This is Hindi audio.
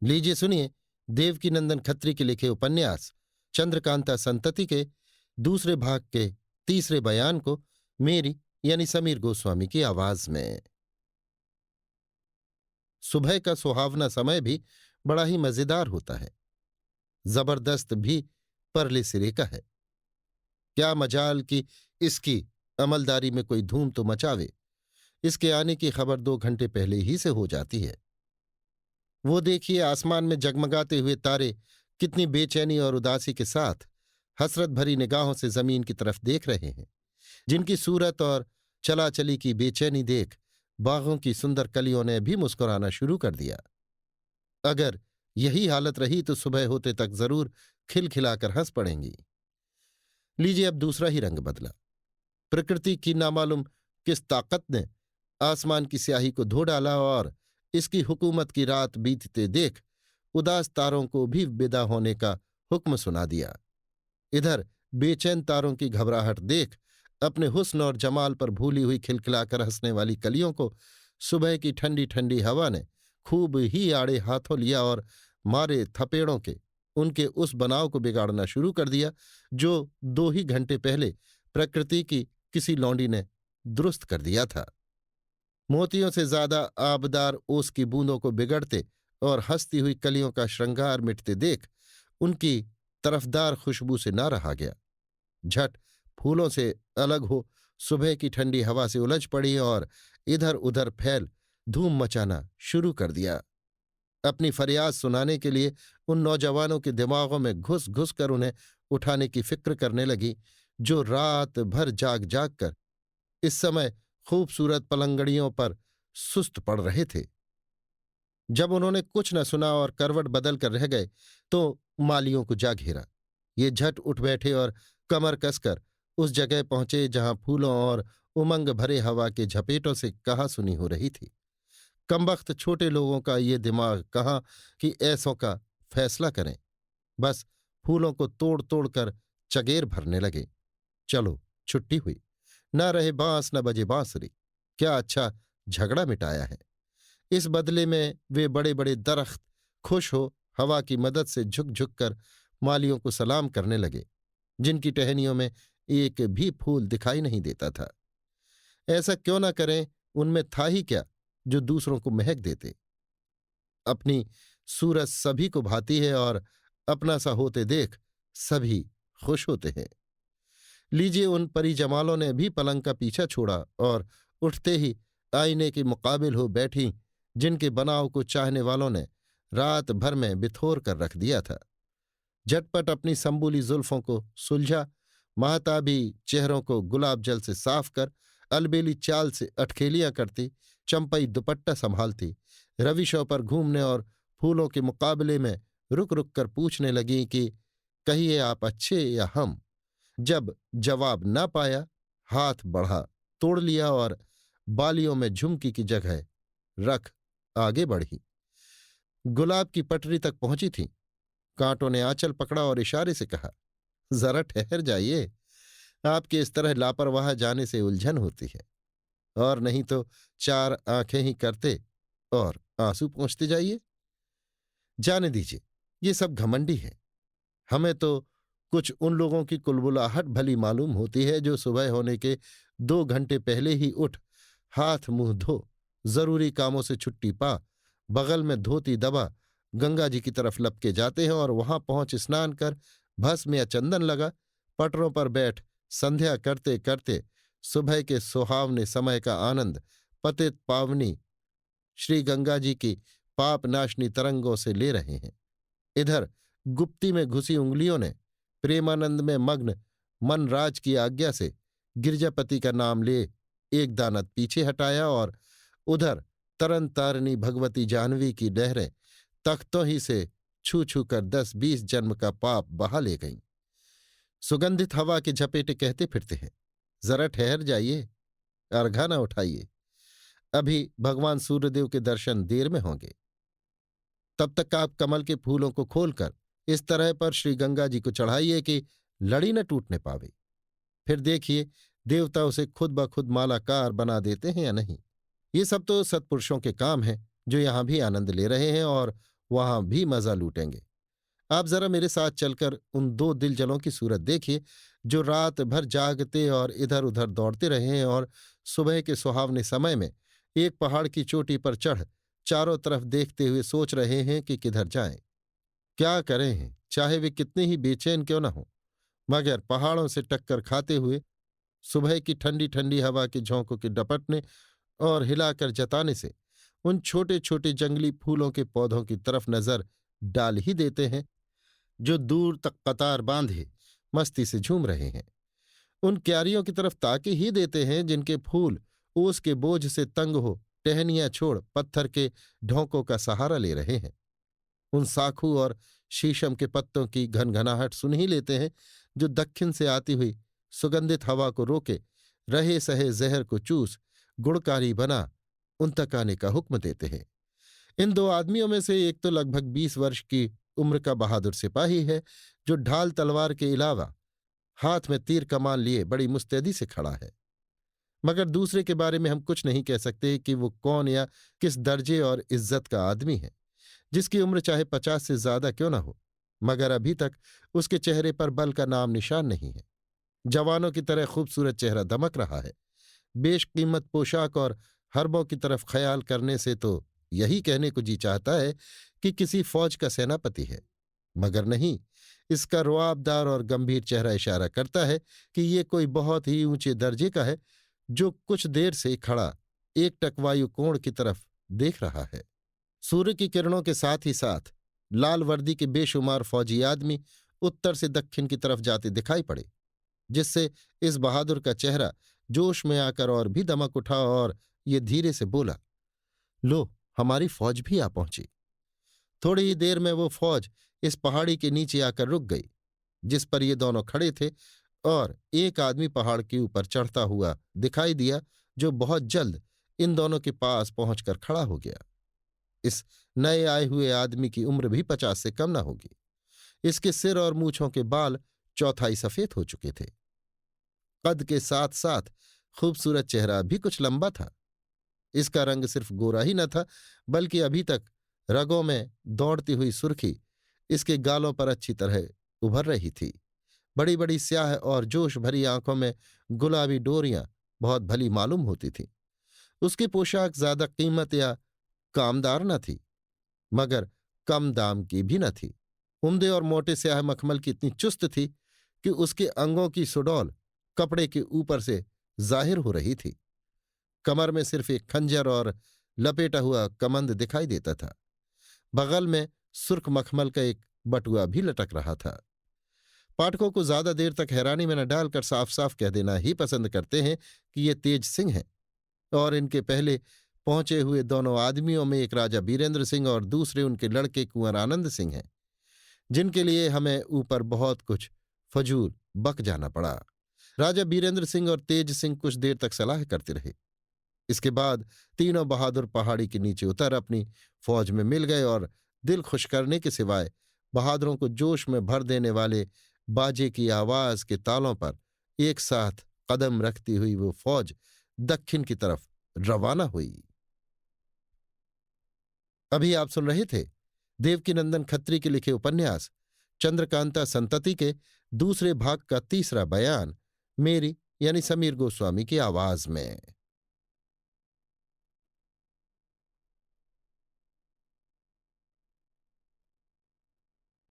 लीजिए सुनिए देवकीनंदन खत्री के लिखे उपन्यास चंद्रकांता संतति के दूसरे भाग के तीसरे बयान को मेरी यानी समीर गोस्वामी की आवाज में। सुबह का सुहावना समय भी बड़ा ही मजेदार होता है, जबरदस्त भी परले सिरे का है। क्या मजाल कि इसकी अमलदारी में कोई धूम तो मचावे। इसके आने की खबर 2 घंटे पहले ही से हो जाती है। वो देखिए आसमान में जगमगाते हुए तारे कितनी बेचैनी और उदासी के साथ हसरत भरी निगाहों से जमीन की तरफ देख रहे हैं, जिनकी सूरत और चलाचली की बेचैनी देख बागों की सुंदर कलियों ने भी मुस्कुराना शुरू कर दिया। अगर यही हालत रही तो सुबह होते तक जरूर खिलखिलाकर हंस पड़ेंगी। लीजिए अब दूसरा ही रंग बदला। प्रकृति की नामालूम किस ताकत ने आसमान की स्याही को धो डाला और इसकी हुकूमत की रात बीतते देख उदास तारों को भी विदा होने का हुक्म सुना दिया। इधर बेचैन तारों की घबराहट देख अपने हुस्न और जमाल पर भूली हुई खिलखिलाकर हंसने वाली कलियों को सुबह की ठंडी ठंडी हवा ने खूब ही आड़े हाथों लिया और मारे थपेड़ों के उनके उस बनाव को बिगाड़ना शुरू कर दिया जो 2 ही घंटे पहले प्रकृति की किसी लौंडी ने दुरुस्त कर दिया था। मोतियों से ज्यादा आबदार ओस की बूंदों को बिगड़ते और हंसती हुई कलियों का श्रृंगार मिटते देख उनकी तरफदार खुशबू से ना रहा गया। झट फूलों से अलग हो सुबह की ठंडी हवा से उलझ पड़ी और इधर उधर फैल धूम मचाना शुरू कर दिया। अपनी फरियाद सुनाने के लिए उन नौजवानों के दिमागों में घुस घुस कर उन्हें उठाने की फिक्र करने लगी जो रात भर जाग जाग कर इस समय खूबसूरत पलंगड़ियों पर सुस्त पड़ रहे थे। जब उन्होंने कुछ न सुना और करवट बदल कर रह गए तो मालियों को जा घेरा। ये झट उठ बैठे और कमर कसकर उस जगह पहुंचे जहां फूलों और उमंग भरे हवा के झपेटों से कहासुनी हो रही थी। कमबख्त छोटे लोगों का ये दिमाग कहाँ कि ऐसों का फैसला करें। बस फूलों को तोड़ तोड़ कर चगेर भरने लगे। चलो छुट्टी हुई, न रहे बांस न बजे बांसुरी। क्या अच्छा झगड़ा मिटाया है। इस बदले में वे बड़े बड़े दरख्त खुश हो हवा की मदद से झुक झुक कर मालियों को सलाम करने लगे, जिनकी टहनियों में एक भी फूल दिखाई नहीं देता था। ऐसा क्यों न करें, उनमें था ही क्या जो दूसरों को महक देते। अपनी सूरत सभी को भाती है और अपना सा होते देख सभी खुश होते हैं। लीजिए उन परी जमालों ने भी पलंग का पीछा छोड़ा और उठते ही आईने के मुकाबिल हो बैठी, जिनके बनाव को चाहने वालों ने रात भर में बिथोर कर रख दिया था। झटपट अपनी संबूली जुल्फों को सुलझा, महताबी चेहरों को गुलाब जल से साफ कर अलबेली चाल से अटखेलियां करती, चंपई दुपट्टा संभालती, रविशों पर घूमने और फूलों के मुकाबले में रुक रुक कर पूछने लगी कि कहिए आप अच्छे या हम। जब जवाब न पाया हाथ बढ़ा तोड़ लिया और बालियों में झुमकी की जगह रख आगे बढ़ी। गुलाब की पटरी तक पहुंची थी। कांटों ने आंचल पकड़ा और इशारे से कहा, जरा ठहर जाइए, आपके इस तरह लापरवाह जाने से उलझन होती है, और नहीं तो 4 आंखें ही करते और आंसू पोंछते जाइए। जाने दीजिए, ये सब घमंडी है। हमें तो कुछ उन लोगों की कुलबुलाहट भली मालूम होती है जो सुबह होने के 2 घंटे पहले ही उठ हाथ मुंह धो जरूरी कामों से छुट्टी पा बगल में धोती दबा गंगा जी की तरफ लपके जाते हैं और वहां पहुंच स्नान कर भस्म या चंदन लगा पटरों पर बैठ संध्या करते करते सुबह के सुहावने समय का आनंद पतित पावनी श्री गंगा जी की पापनाशनी तरंगों से ले रहे हैं। इधर गुप्ती में घुसी उंगलियों ने प्रेमानंद में मग्न मनराज की आज्ञा से गिरजापति का नाम ले एक दानत पीछे हटाया और उधर तरन तारनी भगवती जाह्नवी की लहरें तख्तों ही से छू छू कर 10-20 जन्म का पाप बहा ले गईं। सुगंधित हवा के झपेटे कहते फिरते हैं, जरा ठहर जाइए, अर्घा न उठाइए, अभी भगवान सूर्यदेव के दर्शन देर में होंगे। तब तक आप कमल के फूलों को खोलकर इस तरह पर श्री गंगा जी को चढ़ाइए कि लड़ी न टूटने पावे। फिर देखिए देवता उसे खुद ब खुद मालाकार बना देते हैं या नहीं। ये सब तो सत्पुरुषों के काम हैं जो यहां भी आनंद ले रहे हैं और वहां भी मजा लूटेंगे। आप जरा मेरे साथ चलकर उन दो दिलजलों की सूरत देखिए जो रात भर जागते और इधर उधर दौड़ते रहे हैं और सुबह के सुहावने समय में एक पहाड़ की चोटी पर चढ़ चारों तरफ देखते हुए सोच रहे हैं कि किधर जाएं, क्या करें हैं, चाहे वे कितने ही बेचैन क्यों न हो, मगर पहाड़ों से टक्कर खाते हुए सुबह की ठंडी ठंडी हवा के झोंकों के डपटने और हिलाकर जताने से उन छोटे छोटे जंगली फूलों के पौधों की तरफ नजर डाल ही देते हैं जो दूर तक कतार बांधे मस्ती से झूम रहे हैं। उन क्यारियों की तरफ ताके ही देते हैं जिनके फूल ओस के बोझ से तंग हो टहनियां छोड़ पत्थर के ढोंकों का सहारा ले रहे हैं। उन साखू और शीशम के पत्तों की घनघनाहट सुन ही लेते हैं जो दक्षिण से आती हुई सुगंधित हवा को रोके रहे सहे जहर को चूस गुणकारी बना उन तक आने का हुक्म देते हैं। इन दो आदमियों में से एक तो लगभग 20 वर्ष की उम्र का बहादुर सिपाही है जो ढाल तलवार के अलावा हाथ में तीर कमान लिए बड़ी मुस्तैदी से खड़ा है, मगर दूसरे के बारे में हम कुछ नहीं कह सकते कि वो कौन या किस दर्जे और इज्जत का आदमी है, जिसकी उम्र चाहे 50 से ज्यादा क्यों न हो, मगर अभी तक उसके चेहरे पर बल का नाम निशान नहीं है। जवानों की तरह खूबसूरत चेहरा दमक रहा है। बेशकीमत पोशाक और हरबों की तरफ ख्याल करने से तो यही कहने को जी चाहता है कि किसी फौज का सेनापति है, मगर नहीं, इसका रुआबदार और गंभीर चेहरा इशारा करता है कि ये कोई बहुत ही ऊंचे दर्जे का है जो कुछ देर से खड़ा एक टकवायु कोण की तरफ देख रहा है। सूर्य की किरणों के साथ ही साथ लाल वर्दी के बेशुमार फौजी आदमी उत्तर से दक्षिण की तरफ जाते दिखाई पड़े, जिससे इस बहादुर का चेहरा जोश में आकर और भी दमक उठा और ये धीरे से बोला, लो, हमारी फौज भी आ पहुंची। थोड़ी ही देर में वो फौज इस पहाड़ी के नीचे आकर रुक गई जिस पर ये दोनों खड़े थे, और एक आदमी पहाड़ के ऊपर चढ़ता हुआ दिखाई दिया जो बहुत जल्द इन दोनों के पास पहुंचकर खड़ा हो गया। इस नए आए हुए आदमी की उम्र भी 50 से कम न होगी। इसके सिर और मूछों के बाल चौथाई सफेद हो चुके थे। कद के साथ साथ खूबसूरत चेहरा भी कुछ लंबा था। इसका रंग सिर्फ गोरा ही न था, बल्कि अभी तक रगों में दौड़ती हुई सुर्खी इसके गालों पर अच्छी तरह उभर रही थी। बड़ी बड़ी स्याह और जोश भरी आंखों में गुलाबी डोरियां बहुत भली मालूम होती थीं। उसकी पोशाक ज्यादा कीमत या कामदार न थी, मगर कम दाम की भी न थी। उम्दे और मोटे स्याह मखमल की इतनी चुस्त थी कि उसके अंगों की सुडौल कपड़े के ऊपर से जाहिर हो रही थी। कमर में सिर्फ एक खंजर और लपेटा हुआ कमंद दिखाई देता था। बगल में सुर्ख मखमल का एक बटुआ भी लटक रहा था। पाठकों को ज्यादा देर तक हैरानी में न डालकर साफ साफ कह देना ही पसंद करते हैं कि ये तेज सिंह हैं, और इनके पहले पहुंचे हुए दोनों आदमियों में एक राजा बीरेंद्र सिंह और दूसरे उनके लड़के कुंवर आनंद सिंह हैं, जिनके लिए हमें ऊपर बहुत कुछ फजूल बक जाना पड़ा। राजा बीरेंद्र सिंह और तेज सिंह कुछ देर तक सलाह करते रहे। इसके बाद तीनों बहादुर पहाड़ी के नीचे उतर अपनी फौज में मिल गए, और दिल खुश करने के सिवाय बहादुरों को जोश में भर देने वाले बाजे की आवाज के तालों पर एक साथ कदम रखती हुई वो फौज दक्षिण की तरफ रवाना हुई। अभी आप सुन रहे थे देवकीनंदन खत्री के लिखे उपन्यास चंद्रकांता संतति के दूसरे भाग का तीसरा बयान, मेरी यानी समीर गोस्वामी की आवाज में।